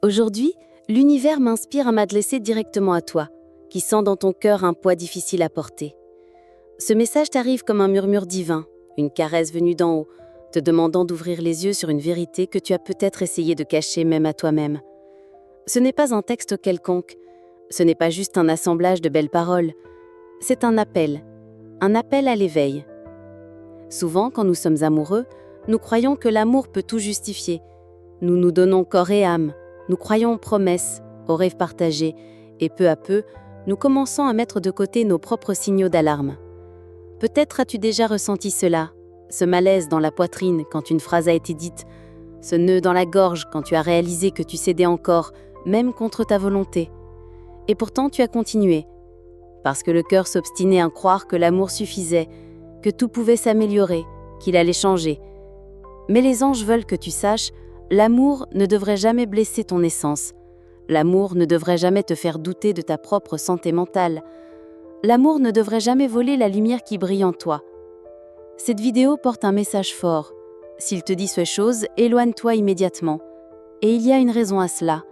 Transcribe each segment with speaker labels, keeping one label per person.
Speaker 1: Aujourd'hui, l'univers m'inspire à m'adresser directement à toi, qui sens dans ton cœur un poids difficile à porter. Ce message t'arrive comme un murmure divin, une caresse venue d'en haut, te demandant d'ouvrir les yeux sur une vérité que tu as peut-être essayé de cacher même à toi-même. Ce n'est pas un texte quelconque, ce n'est pas juste un assemblage de belles paroles, c'est un appel à l'éveil. Souvent, quand nous sommes amoureux, nous croyons que l'amour peut tout justifier. Nous nous donnons corps et âme, nous croyons aux promesses, aux rêves partagés, et peu à peu, nous commençons à mettre de côté nos propres signaux d'alarme. Peut-être as-tu déjà ressenti cela, ce malaise dans la poitrine quand une phrase a été dite, ce nœud dans la gorge quand tu as réalisé que tu cédais encore, même contre ta volonté. Et pourtant tu as continué, parce que le cœur s'obstinait à croire que l'amour suffisait, que tout pouvait s'améliorer, qu'il allait changer. Mais les anges veulent que tu saches, l'amour ne devrait jamais blesser ton essence. L'amour ne devrait jamais te faire douter de ta propre santé mentale. L'amour ne devrait jamais voler la lumière qui brille en toi. Cette vidéo porte un message fort. S'il te dit ces choses, éloigne-toi immédiatement. Et il y a une raison à cela.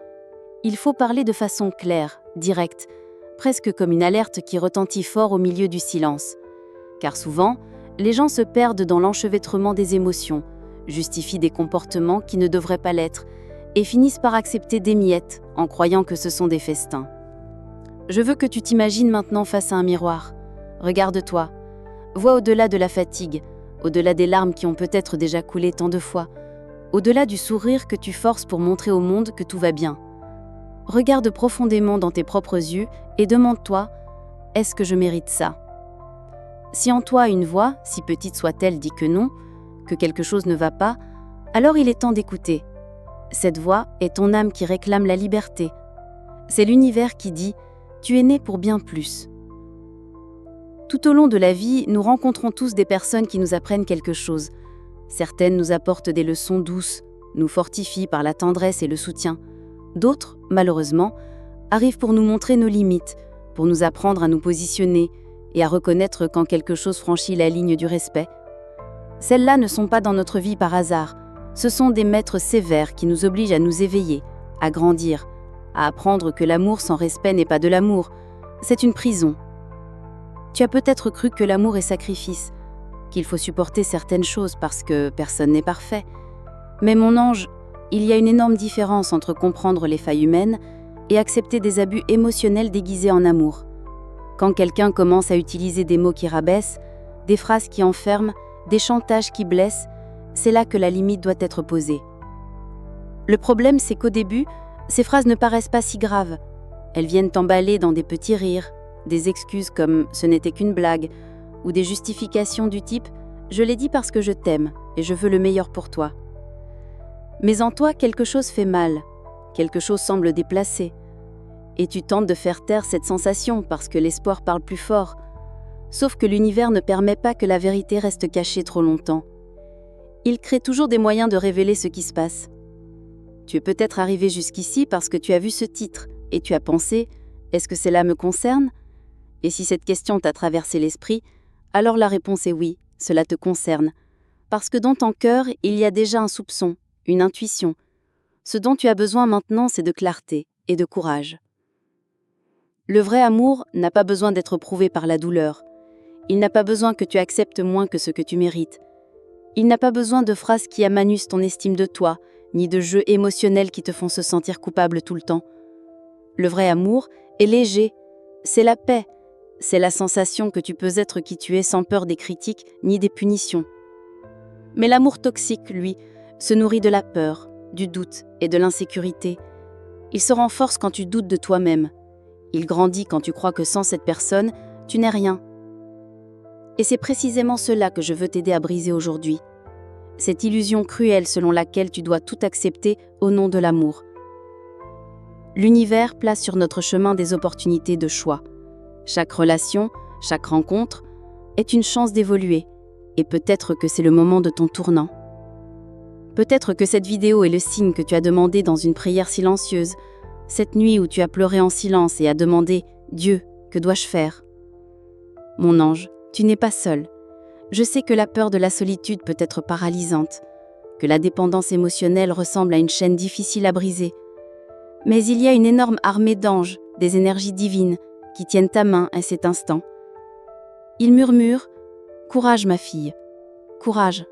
Speaker 1: Il faut parler de façon claire, directe, presque comme une alerte qui retentit fort au milieu du silence. Car souvent, les gens se perdent dans l'enchevêtrement des émotions, justifient des comportements qui ne devraient pas l'être, et finissent par accepter des miettes en croyant que ce sont des festins. Je veux que tu t'imagines maintenant face à un miroir. Regarde-toi. Vois au-delà de la fatigue, au-delà des larmes qui ont peut-être déjà coulé tant de fois, au-delà du sourire que tu forces pour montrer au monde que tout va bien. Regarde profondément dans tes propres yeux et demande-toi, est-ce que je mérite ça ? Si en toi une voix, si petite soit-elle, dit que non, que quelque chose ne va pas, alors il est temps d'écouter. Cette voix est ton âme qui réclame la liberté. C'est l'univers qui dit « Tu es né pour bien plus ». Tout au long de la vie, nous rencontrons tous des personnes qui nous apprennent quelque chose. Certaines nous apportent des leçons douces, nous fortifient par la tendresse et le soutien. D'autres, malheureusement, arrivent pour nous montrer nos limites, pour nous apprendre à nous positionner et à reconnaître quand quelque chose franchit la ligne du respect. Celles-là ne sont pas dans notre vie par hasard. Ce sont des maîtres sévères qui nous obligent à nous éveiller, à grandir, à apprendre que l'amour sans respect n'est pas de l'amour, c'est une prison. Tu as peut-être cru que l'amour est sacrifice, qu'il faut supporter certaines choses parce que personne n'est parfait. Mais mon ange, il y a une énorme différence entre comprendre les failles humaines et accepter des abus émotionnels déguisés en amour. Quand quelqu'un commence à utiliser des mots qui rabaissent, des phrases qui enferment, des chantages qui blessent, c'est là que la limite doit être posée. Le problème, c'est qu'au début, ces phrases ne paraissent pas si graves. Elles viennent t'emballer dans des petits rires, des excuses comme « ce n'était qu'une blague » ou des justifications du type « je l'ai dit parce que je t'aime et je veux le meilleur pour toi ». Mais en toi, quelque chose fait mal, quelque chose semble déplacé. Et tu tentes de faire taire cette sensation parce que l'espoir parle plus fort. Sauf que l'univers ne permet pas que la vérité reste cachée trop longtemps. Il crée toujours des moyens de révéler ce qui se passe. Tu es peut-être arrivé jusqu'ici parce que tu as vu ce titre et tu as pensé « est-ce que cela me concerne ?» Et si cette question t'a traversé l'esprit, alors la réponse est oui, cela te concerne. Parce que dans ton cœur, il y a déjà un soupçon, une intuition. Ce dont tu as besoin maintenant, c'est de clarté et de courage. Le vrai amour n'a pas besoin d'être prouvé par la douleur. Il n'a pas besoin que tu acceptes moins que ce que tu mérites. Il n'a pas besoin de phrases qui amanusent ton estime de toi, ni de jeux émotionnels qui te font se sentir coupable tout le temps. Le vrai amour est léger, c'est la paix, c'est la sensation que tu peux être qui tu es sans peur des critiques ni des punitions. Mais l'amour toxique, lui, se nourrit de la peur, du doute et de l'insécurité. Il se renforce quand tu doutes de toi-même. Il grandit quand tu crois que sans cette personne, tu n'es rien. Et c'est précisément cela que je veux t'aider à briser aujourd'hui. Cette illusion cruelle selon laquelle tu dois tout accepter au nom de l'amour. L'univers place sur notre chemin des opportunités de choix. Chaque relation, chaque rencontre est une chance d'évoluer. Et peut-être que c'est le moment de ton tournant. Peut-être que cette vidéo est le signe que tu as demandé dans une prière silencieuse, cette nuit où tu as pleuré en silence et as demandé « Dieu, que dois-je faire ?» Mon ange, tu n'es pas seul. Je sais que la peur de la solitude peut être paralysante, que la dépendance émotionnelle ressemble à une chaîne difficile à briser. Mais il y a une énorme armée d'anges, des énergies divines, qui tiennent ta main à cet instant. Ils murmurent « Courage, ma fille, courage.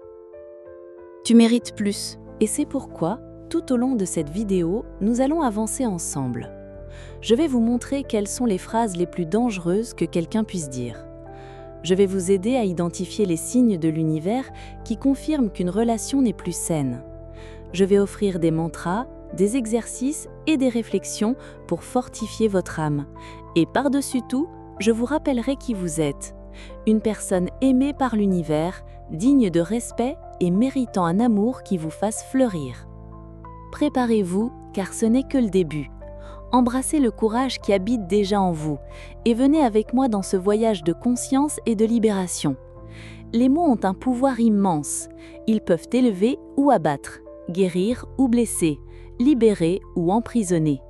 Speaker 1: Tu mérites plus. »
Speaker 2: Et c'est pourquoi, tout au long de cette vidéo, nous allons avancer ensemble. Je vais vous montrer quelles sont les phrases les plus dangereuses que quelqu'un puisse dire. Je vais vous aider à identifier les signes de l'univers qui confirment qu'une relation n'est plus saine. Je vais offrir des mantras, des exercices et des réflexions pour fortifier votre âme. Et par-dessus tout, je vous rappellerai qui vous êtes. Une personne aimée par l'univers, digne de respect et méritant un amour qui vous fasse fleurir. Préparez-vous, car ce n'est que le début. Embrassez le courage qui habite déjà en vous et venez avec moi dans ce voyage de conscience et de libération. Les mots ont un pouvoir immense. Ils peuvent élever ou abattre, guérir ou blesser, libérer ou emprisonner.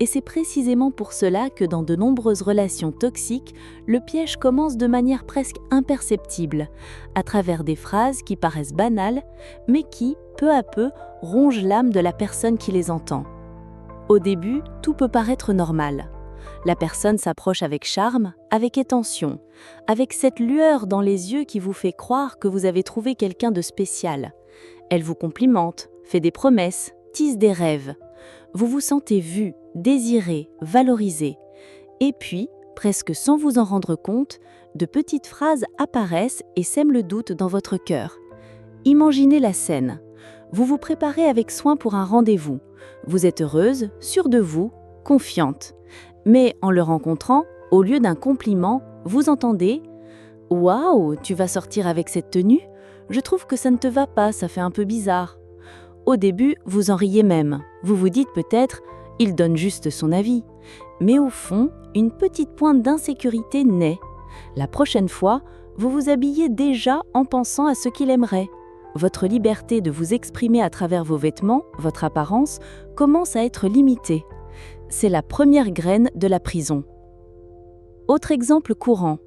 Speaker 2: Et c'est précisément pour cela que dans de nombreuses relations toxiques, le piège commence de manière presque imperceptible, à travers des phrases qui paraissent banales, mais qui, peu à peu, rongent l'âme de la personne qui les entend. Au début, tout peut paraître normal. La personne s'approche avec charme, avec attention, avec cette lueur dans les yeux qui vous fait croire que vous avez trouvé quelqu'un de spécial. Elle vous complimente, fait des promesses, tisse des rêves. Vous vous sentez vu, désiré, valorisé. Et puis, presque sans vous en rendre compte, de petites phrases apparaissent et sèment le doute dans votre cœur. Imaginez la scène. Vous vous préparez avec soin pour un rendez-vous. Vous êtes heureuse, sûre de vous, confiante. Mais en le rencontrant, au lieu d'un compliment, vous entendez « Waouh, tu vas sortir avec cette tenue ? Je trouve que ça ne te va pas, ça fait un peu bizarre. » Au début, vous en riez même. Vous vous dites peut-être « Il donne juste son avis. » Mais au fond, une petite pointe d'insécurité naît. La prochaine fois, vous vous habillez déjà en pensant à ce qu'il aimerait. Votre liberté de vous exprimer à travers vos vêtements, votre apparence, commence à être limitée. C'est la première graine de la prison. Autre exemple courant.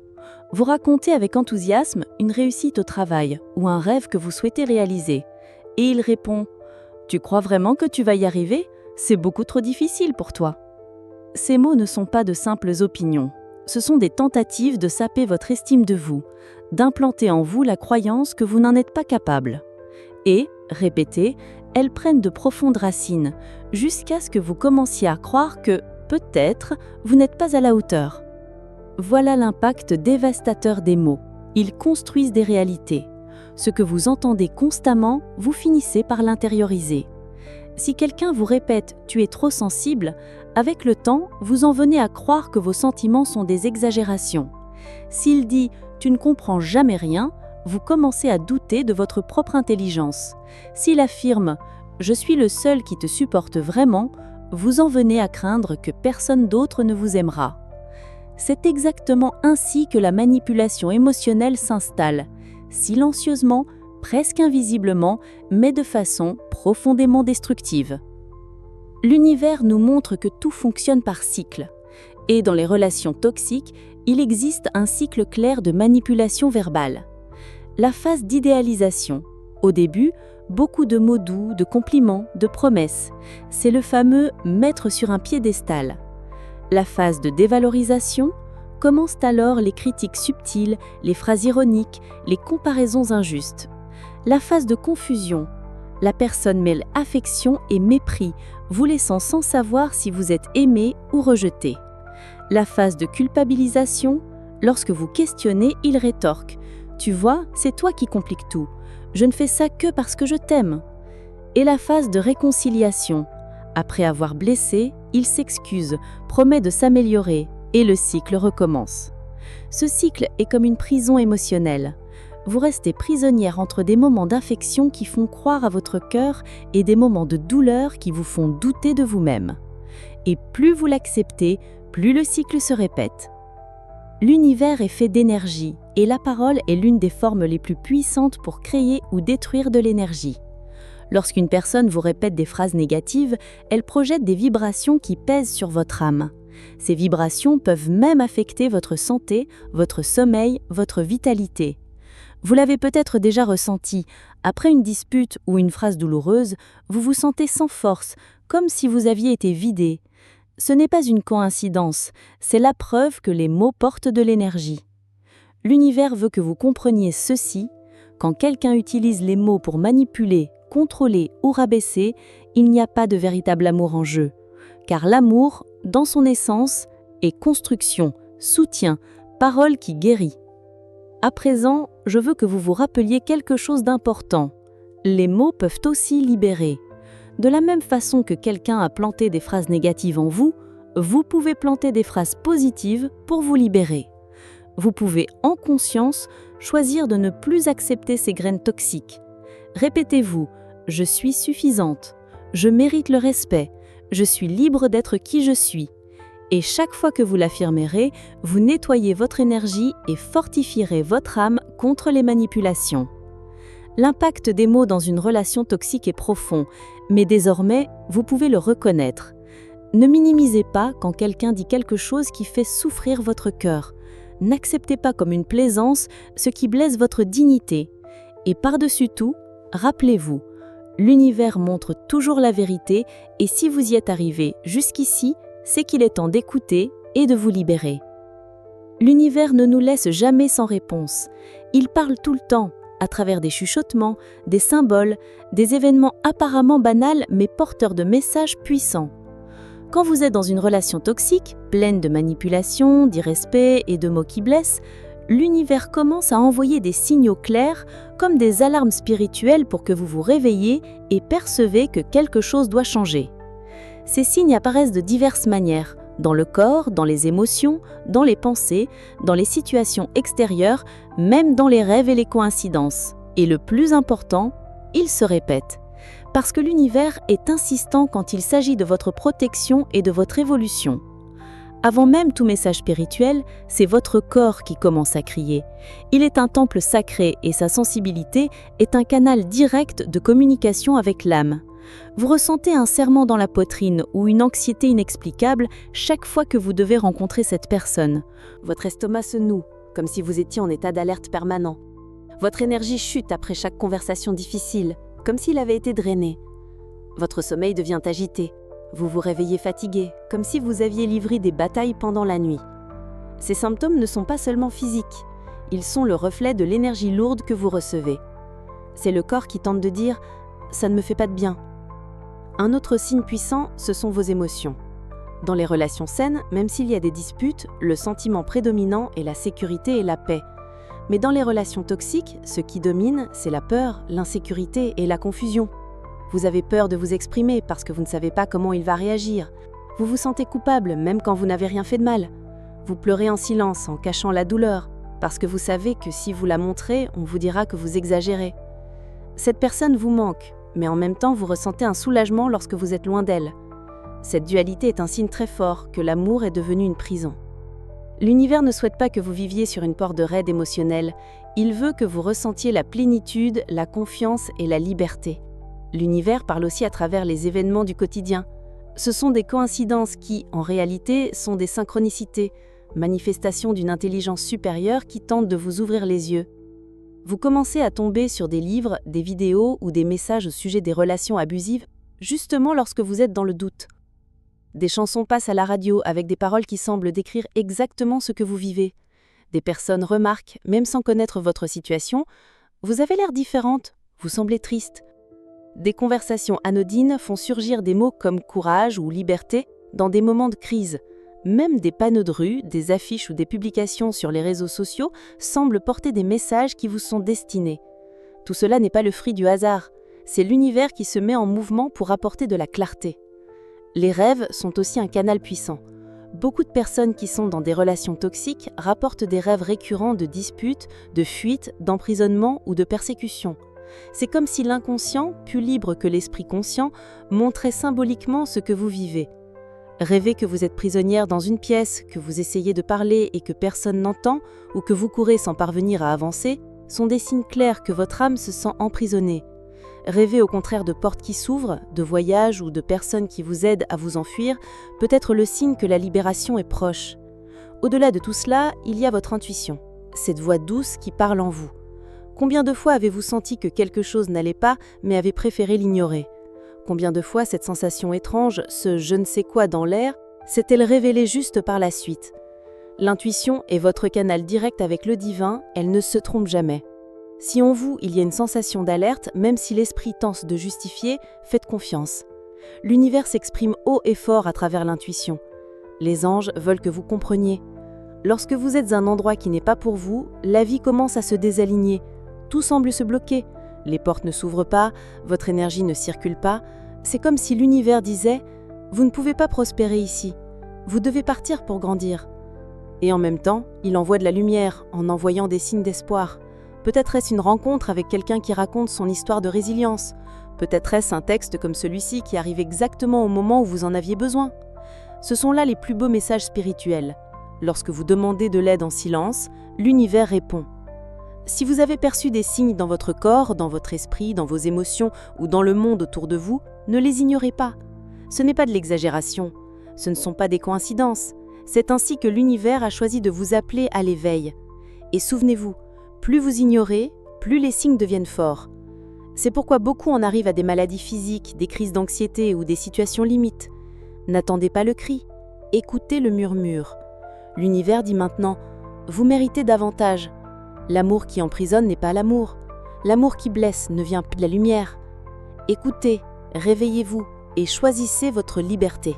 Speaker 2: Vous racontez avec enthousiasme une réussite au travail ou un rêve que vous souhaitez réaliser. Et il répond « Tu crois vraiment que tu vas y arriver ? C'est beaucoup trop difficile pour toi. » Ces mots ne sont pas de simples opinions. Ce sont des tentatives de saper votre estime de vous, d'implanter en vous la croyance que vous n'en êtes pas capable. Et, répétez, elles prennent de profondes racines, jusqu'à ce que vous commenciez à croire que, peut-être, vous n'êtes pas à la hauteur. Voilà l'impact dévastateur des mots. Ils construisent des réalités. Ce que vous entendez constamment, vous finissez par l'intérioriser. Si quelqu'un vous répète « tu es trop sensible », avec le temps, vous en venez à croire que vos sentiments sont des exagérations. S'il dit « tu ne comprends jamais rien », vous commencez à douter de votre propre intelligence. S'il affirme « je suis le seul qui te supporte vraiment », vous en venez à craindre que personne d'autre ne vous aimera. C'est exactement ainsi que la manipulation émotionnelle s'installe, silencieusement, presque invisiblement, mais de façon profondément destructive. L'univers nous montre que tout fonctionne par cycle. Et dans les relations toxiques, il existe un cycle clair de manipulation verbale. La phase d'idéalisation. Au début, beaucoup de mots doux, de compliments, de promesses. C'est le fameux « mettre sur un piédestal ». La phase de dévalorisation. Commencent alors les critiques subtiles, les phrases ironiques, les comparaisons injustes. La phase de confusion. La personne mêle affection et mépris, vous laissant sans savoir si vous êtes aimé ou rejeté. La phase de culpabilisation. Lorsque vous questionnez, il rétorque « Tu vois, c'est toi qui compliques tout. Je ne fais ça que parce que je t'aime. » Et la phase de réconciliation. Après avoir blessé, il s'excuse, promet de s'améliorer, et le cycle recommence. Ce cycle est comme une prison émotionnelle. Vous restez prisonnière entre des moments d'affection qui font croire à votre cœur et des moments de douleur qui vous font douter de vous-même. Et plus vous l'acceptez, plus le cycle se répète. L'univers est fait d'énergie et la parole est l'une des formes les plus puissantes pour créer ou détruire de l'énergie. Lorsqu'une personne vous répète des phrases négatives, elle projette des vibrations qui pèsent sur votre âme. Ces vibrations peuvent même affecter votre santé, votre sommeil, votre vitalité. Vous l'avez peut-être déjà ressenti. Après une dispute ou une phrase douloureuse, vous vous sentez sans force, comme si vous aviez été vidé. Ce n'est pas une coïncidence, c'est la preuve que les mots portent de l'énergie. L'univers veut que vous compreniez ceci: quand quelqu'un utilise les mots pour manipuler, contrôler ou rabaisser, il n'y a pas de véritable amour en jeu. Car l'amour, dans son essence, est construction, soutien, parole qui guérit. À présent, je veux que vous vous rappeliez quelque chose d'important. Les mots peuvent aussi libérer. De la même façon que quelqu'un a planté des phrases négatives en vous, vous pouvez planter des phrases positives pour vous libérer. Vous pouvez, en conscience, choisir de ne plus accepter ces graines toxiques. Répétez-vous: je suis suffisante, je mérite le respect, je suis libre d'être qui je suis. Et chaque fois que vous l'affirmerez, vous nettoyez votre énergie et fortifierez votre âme contre les manipulations. L'impact des mots dans une relation toxique est profond, mais désormais, vous pouvez le reconnaître. Ne minimisez pas quand quelqu'un dit quelque chose qui fait souffrir votre cœur. N'acceptez pas comme une plaisance ce qui blesse votre dignité. Et par-dessus tout, rappelez-vous, l'univers montre toujours la vérité et si vous y êtes arrivé jusqu'ici, c'est qu'il est temps d'écouter et de vous libérer. L'univers ne nous laisse jamais sans réponse. Il parle tout le temps, à travers des chuchotements, des symboles, des événements apparemment banals mais porteurs de messages puissants. Quand vous êtes dans une relation toxique, pleine de manipulation, d'irrespect et de mots qui blessent, l'univers commence à envoyer des signaux clairs comme des alarmes spirituelles pour que vous vous réveilliez et percevez que quelque chose doit changer. Ces signes apparaissent de diverses manières, dans le corps, dans les émotions, dans les pensées, dans les situations extérieures, même dans les rêves et les coïncidences. Et le plus important, ils se répètent. Parce que l'univers est insistant quand il s'agit de votre protection et de votre évolution. Avant même tout message spirituel, c'est votre corps qui commence à crier. Il est un temple sacré et sa sensibilité est un canal direct de communication avec l'âme. Vous ressentez un serrement dans la poitrine ou une anxiété inexplicable chaque fois que vous devez rencontrer cette personne. Votre estomac se noue, comme si vous étiez en état d'alerte permanent. Votre énergie chute après chaque conversation difficile, comme s'il avait été drainé. Votre sommeil devient agité. Vous vous réveillez fatigué, comme si vous aviez livré des batailles pendant la nuit. Ces symptômes ne sont pas seulement physiques, ils sont le reflet de l'énergie lourde que vous recevez. C'est le corps qui tente de dire « ça ne me fait pas de bien ». Un autre signe puissant, ce sont vos émotions. Dans les relations saines, même s'il y a des disputes, le sentiment prédominant est la sécurité et la paix. Mais dans les relations toxiques, ce qui domine, c'est la peur, l'insécurité et la confusion. Vous avez peur de vous exprimer parce que vous ne savez pas comment il va réagir. Vous vous sentez coupable même quand vous n'avez rien fait de mal. Vous pleurez en silence en cachant la douleur parce que vous savez que si vous la montrez, on vous dira que vous exagérez. Cette personne vous manque, mais en même temps vous ressentez un soulagement lorsque vous êtes loin d'elle. Cette dualité est un signe très fort que l'amour est devenu une prison. L'univers ne souhaite pas que vous viviez sur une corde raide émotionnelle, il veut que vous ressentiez la plénitude, la confiance et la liberté. L'univers parle aussi à travers les événements du quotidien. Ce sont des coïncidences qui, en réalité, sont des synchronicités, manifestations d'une intelligence supérieure qui tente de vous ouvrir les yeux. Vous commencez à tomber sur des livres, des vidéos ou des messages au sujet des relations abusives, justement lorsque vous êtes dans le doute. Des chansons passent à la radio avec des paroles qui semblent décrire exactement ce que vous vivez. Des personnes remarquent, même sans connaître votre situation, « vous avez l'air différente, vous semblez triste ». Des conversations anodines font surgir des mots comme courage ou liberté dans des moments de crise. Même des panneaux de rue, des affiches ou des publications sur les réseaux sociaux semblent porter des messages qui vous sont destinés. Tout cela n'est pas le fruit du hasard, c'est l'univers qui se met en mouvement pour apporter de la clarté. Les rêves sont aussi un canal puissant. Beaucoup de personnes qui sont dans des relations toxiques rapportent des rêves récurrents de disputes, de fuites, d'emprisonnement ou de persécutions. C'est comme si l'inconscient, plus libre que l'esprit conscient, montrait symboliquement ce que vous vivez. Rêver que vous êtes prisonnière dans une pièce, que vous essayez de parler et que personne n'entend, ou que vous courez sans parvenir à avancer, sont des signes clairs que votre âme se sent emprisonnée. Rêver au contraire de portes qui s'ouvrent, de voyages ou de personnes qui vous aident à vous enfuir peut être le signe que la libération est proche. Au-delà de tout cela, il y a votre intuition, cette voix douce qui parle en vous. Combien de fois avez-vous senti que quelque chose n'allait pas, mais avez préféré l'ignorer ? Combien de fois cette sensation étrange, ce je ne sais quoi dans l'air, s'est-elle révélée juste par la suite? L'intuition est votre canal direct avec le divin, elle ne se trompe jamais. Si en vous, il y a une sensation d'alerte, même si l'esprit tente de justifier, faites confiance. L'univers s'exprime haut et fort à travers l'intuition. Les anges veulent que vous compreniez. Lorsque vous êtes à un endroit qui n'est pas pour vous, la vie commence à se désaligner. Tout semble se bloquer. Les portes ne s'ouvrent pas, votre énergie ne circule pas. C'est comme si l'univers disait « Vous ne pouvez pas prospérer ici. Vous devez partir pour grandir. » Et en même temps, il envoie de la lumière en envoyant des signes d'espoir. Peut-être est-ce une rencontre avec quelqu'un qui raconte son histoire de résilience. Peut-être est-ce un texte comme celui-ci qui arrive exactement au moment où vous en aviez besoin. Ce sont là les plus beaux messages spirituels. Lorsque vous demandez de l'aide en silence, l'univers répond. Si vous avez perçu des signes dans votre corps, dans votre esprit, dans vos émotions ou dans le monde autour de vous, ne les ignorez pas. Ce n'est pas de l'exagération. Ce ne sont pas des coïncidences. C'est ainsi que l'univers a choisi de vous appeler à l'éveil. Et souvenez-vous, plus vous ignorez, plus les signes deviennent forts. C'est pourquoi beaucoup en arrivent à des maladies physiques, des crises d'anxiété ou des situations limites. N'attendez pas le cri, écoutez le murmure. L'univers dit maintenant « Vous méritez davantage ». L'amour qui emprisonne n'est pas l'amour. L'amour qui blesse ne vient plus de la lumière. Écoutez, réveillez-vous et choisissez votre liberté.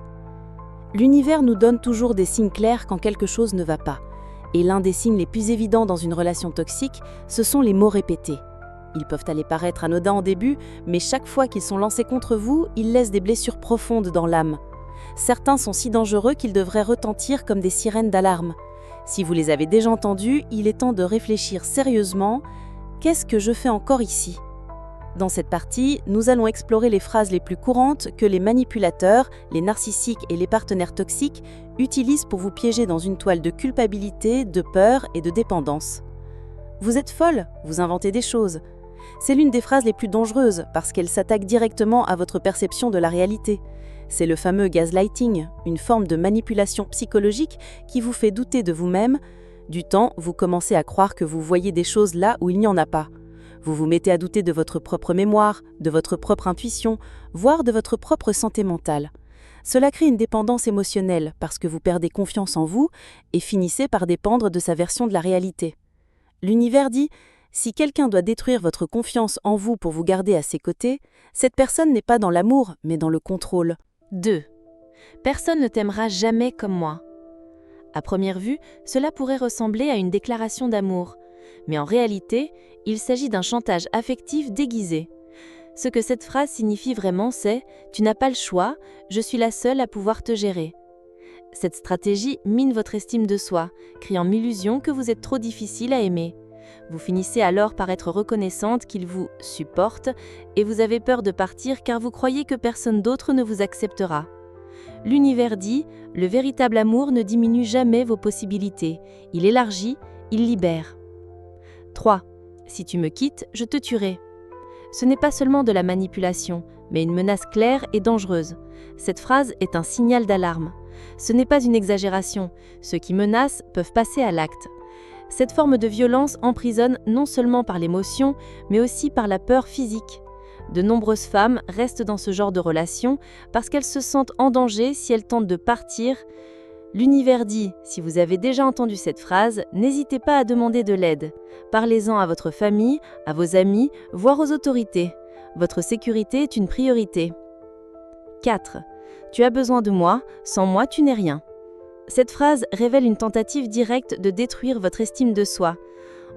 Speaker 2: L'univers nous donne toujours des signes clairs quand quelque chose ne va pas. Et l'un des signes les plus évidents dans une relation toxique, ce sont les mots répétés. Ils peuvent aller paraître anodins au début, mais chaque fois qu'ils sont lancés contre vous, ils laissent des blessures profondes dans l'âme. Certains sont si dangereux qu'ils devraient retentir comme des sirènes d'alarme. Si vous les avez déjà entendus, il est temps de réfléchir sérieusement « Qu'est-ce que je fais encore ici ?» Dans cette partie, nous allons explorer les phrases les plus courantes que les manipulateurs, les narcissiques et les partenaires toxiques utilisent pour vous piéger dans une toile de culpabilité, de peur et de dépendance. Vous êtes folle, vous inventez des choses. C'est l'une des phrases les plus dangereuses parce qu'elle s'attaque directement à votre perception de la réalité. C'est le fameux gaslighting, une forme de manipulation psychologique qui vous fait douter de vous-même. Du temps, vous commencez à croire que vous voyez des choses là où il n'y en a pas. Vous vous mettez à douter de votre propre mémoire, de votre propre intuition, voire de votre propre santé mentale. Cela crée une dépendance émotionnelle parce que vous perdez confiance en vous et finissez par dépendre de sa version de la réalité. L'univers dit « Si quelqu'un doit détruire votre confiance en vous pour vous garder à ses côtés, cette personne n'est pas dans l'amour, mais dans le contrôle. »
Speaker 3: 2. Personne ne t'aimera jamais comme moi. À première vue, cela pourrait ressembler à une déclaration d'amour. Mais en réalité, il s'agit d'un chantage affectif déguisé. Ce que cette phrase signifie vraiment, c'est « Tu n'as pas le choix, je suis la seule à pouvoir te gérer ». Cette stratégie mine votre estime de soi, créant l'illusion que vous êtes trop difficile à aimer. Vous finissez alors par être reconnaissante qu'il vous supporte et vous avez peur de partir car vous croyez que personne d'autre ne vous acceptera. L'univers dit « Le véritable amour ne diminue jamais vos possibilités, il élargit, il libère ». 3. Si tu me quittes, je te tuerai. Ce n'est pas seulement de la manipulation, mais une menace claire et dangereuse. Cette phrase est un signal d'alarme. Ce n'est pas une exagération, ceux qui menacent peuvent passer à l'acte. Cette forme de violence emprisonne non seulement par l'émotion, mais aussi par la peur physique. De nombreuses femmes restent dans ce genre de relation parce qu'elles se sentent en danger si elles tentent de partir. L'univers dit, si vous avez déjà entendu cette phrase, n'hésitez pas à demander de l'aide. Parlez-en à votre famille, à vos amis, voire aux autorités. Votre sécurité est une priorité. 4. Tu as besoin de moi, sans moi tu n'es rien. Cette phrase révèle une tentative directe de détruire votre estime de soi.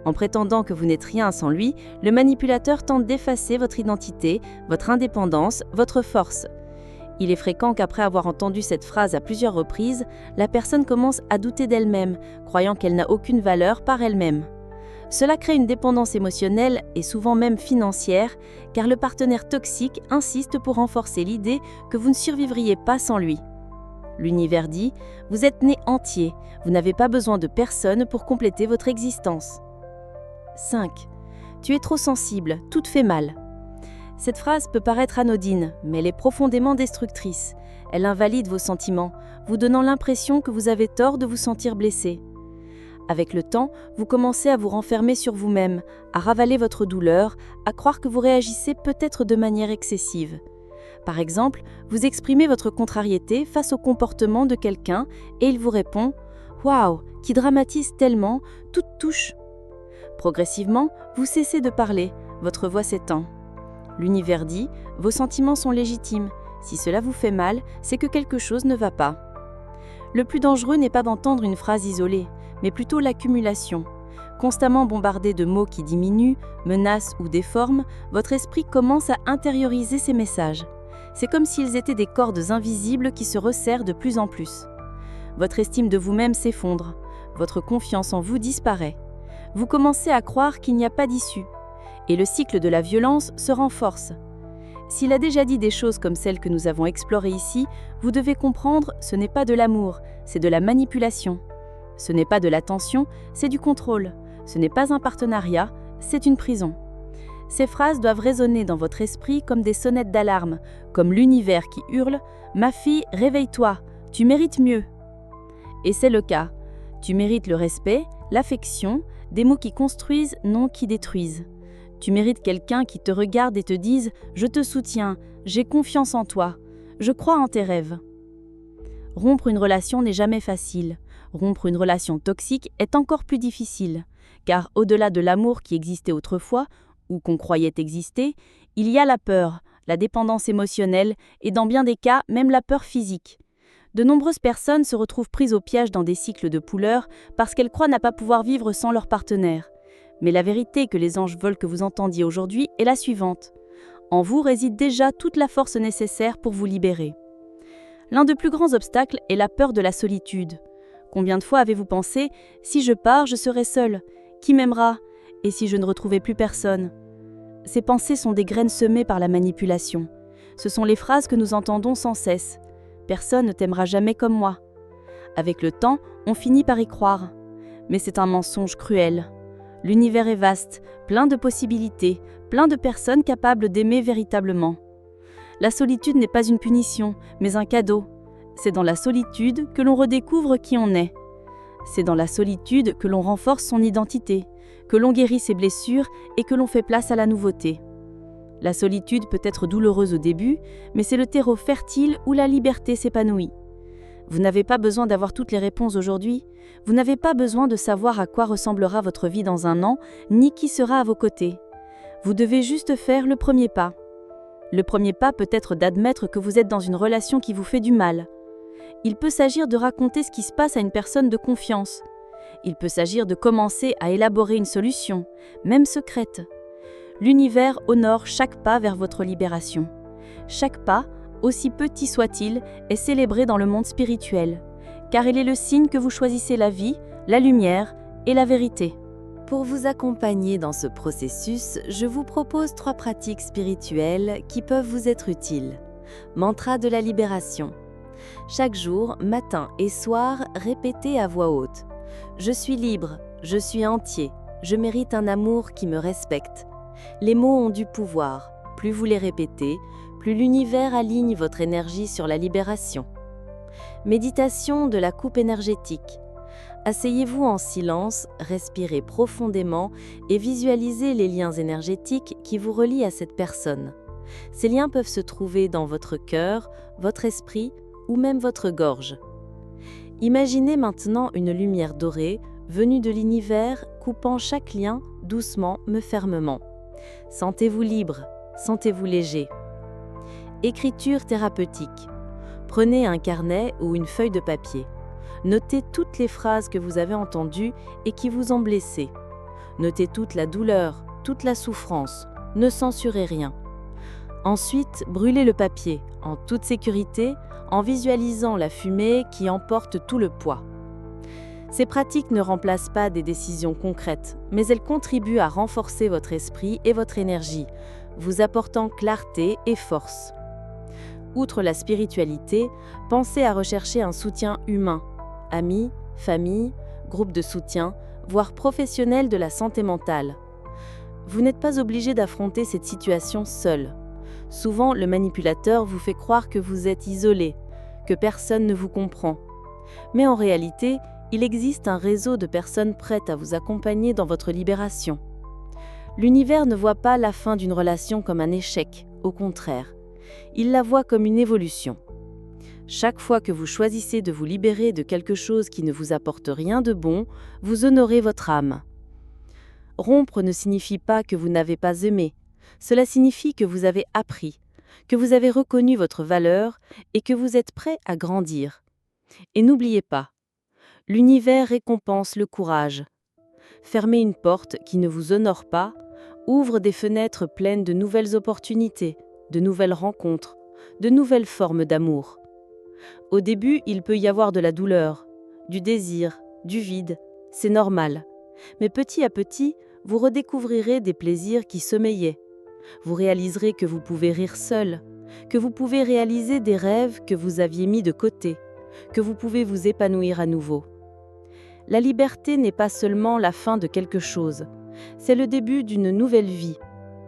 Speaker 3: En prétendant que vous n'êtes rien sans lui, le manipulateur tente d'effacer votre identité, votre indépendance, votre force. Il est fréquent qu'après avoir entendu cette phrase à plusieurs reprises, la personne commence à douter d'elle-même, croyant qu'elle n'a aucune valeur par elle-même. Cela crée une dépendance émotionnelle et souvent même financière, car le partenaire toxique insiste pour renforcer l'idée que vous ne survivriez pas sans lui. L'univers dit « Vous êtes né entier, vous n'avez pas besoin de personne pour compléter votre existence. » 5. Tu es trop sensible, tout te fait mal. Cette phrase peut paraître anodine, mais elle est profondément destructrice. Elle invalide vos sentiments, vous donnant l'impression que vous avez tort de vous sentir blessé. Avec le temps, vous commencez à vous renfermer sur vous-même, à ravaler votre douleur, à croire que vous réagissez peut-être de manière excessive. Par exemple, vous exprimez votre contrariété face au comportement de quelqu'un et il vous répond « Waouh, qui dramatise tellement, tout touche ». Progressivement, vous cessez de parler, votre voix s'éteint. L'univers dit « Vos sentiments sont légitimes. Si cela vous fait mal, c'est que quelque chose ne va pas ». Le plus dangereux n'est pas d'entendre une phrase isolée, mais plutôt l'accumulation. Constamment bombardé de mots qui diminuent, menacent ou déforment, votre esprit commence à intérioriser ces messages. C'est comme s'ils étaient des cordes invisibles qui se resserrent de plus en plus. Votre estime de vous-même s'effondre, votre confiance en vous disparaît. Vous commencez à croire qu'il n'y a pas d'issue. Et le cycle de la violence se renforce. S'il a déjà dit des choses comme celles que nous avons explorées ici, vous devez comprendre, ce n'est pas de l'amour, c'est de la manipulation. Ce n'est pas de l'attention, c'est du contrôle. Ce n'est pas un partenariat, c'est une prison. Ces phrases doivent résonner dans votre esprit comme des sonnettes d'alarme, comme l'univers qui hurle « Ma fille, réveille-toi, tu mérites mieux ». Et c'est le cas. Tu mérites le respect, l'affection, des mots qui construisent, non qui détruisent. Tu mérites quelqu'un qui te regarde et te dise « Je te soutiens, j'ai confiance en toi, je crois en tes rêves ». Rompre une relation n'est jamais facile. Rompre une relation toxique est encore plus difficile, car au-delà de l'amour qui existait autrefois, ou qu'on croyait exister, il y a la peur, la dépendance émotionnelle et dans bien des cas, même la peur physique. De nombreuses personnes se retrouvent prises au piège dans des cycles de pouleurs parce qu'elles croient ne pas pouvoir vivre sans leur partenaire. Mais la vérité que les anges veulent que vous entendiez aujourd'hui est la suivante. En vous réside déjà toute la force nécessaire pour vous libérer. L'un des plus grands obstacles est la peur de la solitude. Combien de fois avez-vous pensé « Si je pars, je serai seul. Qui m'aimera? Et si je ne retrouvais plus personne ?» Ces pensées sont des graines semées par la manipulation. Ce sont les phrases que nous entendons sans cesse. « Personne ne t'aimera jamais comme moi. » Avec le temps, on finit par y croire. Mais c'est un mensonge cruel. L'univers est vaste, plein de possibilités, plein de personnes capables d'aimer véritablement. La solitude n'est pas une punition, mais un cadeau. C'est dans la solitude que l'on redécouvre qui on est. C'est dans la solitude que l'on renforce son identité, que l'on guérit ses blessures et que l'on fait place à la nouveauté. La solitude peut être douloureuse au début, mais c'est le terreau fertile où la liberté s'épanouit. Vous n'avez pas besoin d'avoir toutes les réponses aujourd'hui. Vous n'avez pas besoin de savoir à quoi ressemblera votre vie dans un an, ni qui sera à vos côtés. Vous devez juste faire le premier pas. Le premier pas peut être d'admettre que vous êtes dans une relation qui vous fait du mal. Il peut s'agir de raconter ce qui se passe à une personne de confiance. Il peut s'agir de commencer à élaborer une solution, même secrète. L'univers honore chaque pas vers votre libération. Chaque pas, aussi petit soit-il, est célébré dans le monde spirituel, car il est le signe que vous choisissez la vie, la lumière et la vérité.
Speaker 2: Pour vous accompagner dans ce processus, je vous propose 3 pratiques spirituelles qui peuvent vous être utiles. Mantra de la libération. Chaque jour, matin et soir, répétez à voix haute. Je suis libre, je suis entier, je mérite un amour qui me respecte. Les mots ont du pouvoir. Plus vous les répétez, plus l'univers aligne votre énergie sur la libération. Méditation de la coupe énergétique. Asseyez-vous en silence, respirez profondément et visualisez les liens énergétiques qui vous relient à cette personne. Ces liens peuvent se trouver dans votre cœur, votre esprit ou même votre gorge. Imaginez maintenant une lumière dorée venue de l'univers coupant chaque lien doucement mais fermement. Sentez-vous libre, sentez-vous léger. Écriture thérapeutique. Prenez un carnet ou une feuille de papier. Notez toutes les phrases que vous avez entendues et qui vous ont blessé. Notez toute la douleur, toute la souffrance. Ne censurez rien. Ensuite, brûlez le papier, en toute sécurité, en visualisant la fumée qui emporte tout le poids. Ces pratiques ne remplacent pas des décisions concrètes, mais elles contribuent à renforcer votre esprit et votre énergie, vous apportant clarté et force. Outre la spiritualité, pensez à rechercher un soutien humain, amis, famille, groupe de soutien, voire professionnels de la santé mentale. Vous n'êtes pas obligé d'affronter cette situation seul. Souvent, le manipulateur vous fait croire que vous êtes isolé, que personne ne vous comprend. Mais en réalité, il existe un réseau de personnes prêtes à vous accompagner dans votre libération. L'univers ne voit pas la fin d'une relation comme un échec, au contraire. Il la voit comme une évolution. Chaque fois que vous choisissez de vous libérer de quelque chose qui ne vous apporte rien de bon, vous honorez votre âme. Rompre ne signifie pas que vous n'avez pas aimé. Cela signifie que vous avez appris, que vous avez reconnu votre valeur et que vous êtes prêt à grandir. Et n'oubliez pas, l'univers récompense le courage. Fermer une porte qui ne vous honore pas ouvre des fenêtres pleines de nouvelles opportunités, de nouvelles rencontres, de nouvelles formes d'amour. Au début, il peut y avoir de la douleur, du désir, du vide, c'est normal. Mais petit à petit, vous redécouvrirez des plaisirs qui sommeillaient. Vous réaliserez que vous pouvez rire seul, que vous pouvez réaliser des rêves que vous aviez mis de côté, que vous pouvez vous épanouir à nouveau. La liberté n'est pas seulement la fin de quelque chose, c'est le début d'une nouvelle vie,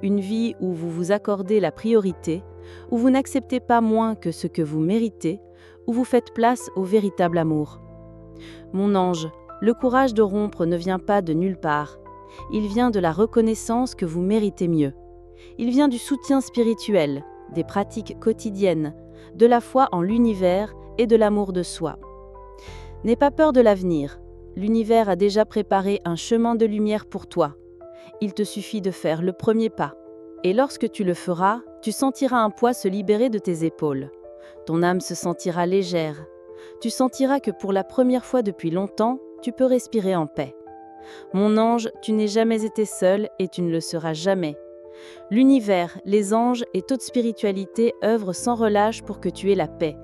Speaker 2: une vie où vous vous accordez la priorité, où vous n'acceptez pas moins que ce que vous méritez, où vous faites place au véritable amour. Mon ange, le courage de rompre ne vient pas de nulle part. Il vient de la reconnaissance que vous méritez mieux. Il vient du soutien spirituel, des pratiques quotidiennes, de la foi en l'univers et de l'amour de soi. N'aie pas peur de l'avenir. L'univers a déjà préparé un chemin de lumière pour toi. Il te suffit de faire le premier pas. Et lorsque tu le feras, tu sentiras un poids se libérer de tes épaules. Ton âme se sentira légère. Tu sentiras que pour la première fois depuis longtemps, tu peux respirer en paix. Mon ange, tu n'es jamais été seul et tu ne le seras jamais. L'univers, les anges et toute spiritualité œuvrent sans relâche pour que tu aies la paix.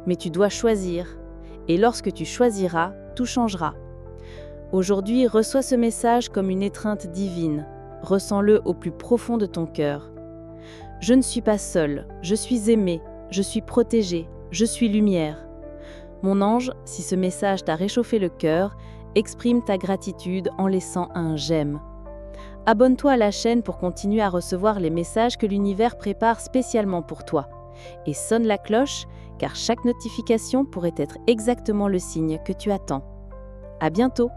Speaker 2: Mais tu dois choisir. Et lorsque tu choisiras, tout changera. Aujourd'hui, reçois ce message comme une étreinte divine. Ressens-le au plus profond de ton cœur. Je ne suis pas seule, je suis aimée, je suis protégée, je suis lumière. Mon ange, si ce message t'a réchauffé le cœur, exprime ta gratitude en laissant un j'aime. Abonne-toi à la chaîne pour continuer à recevoir les messages que l'univers prépare spécialement pour toi. Et sonne la cloche, car chaque notification pourrait être exactement le signe que tu attends. À bientôt!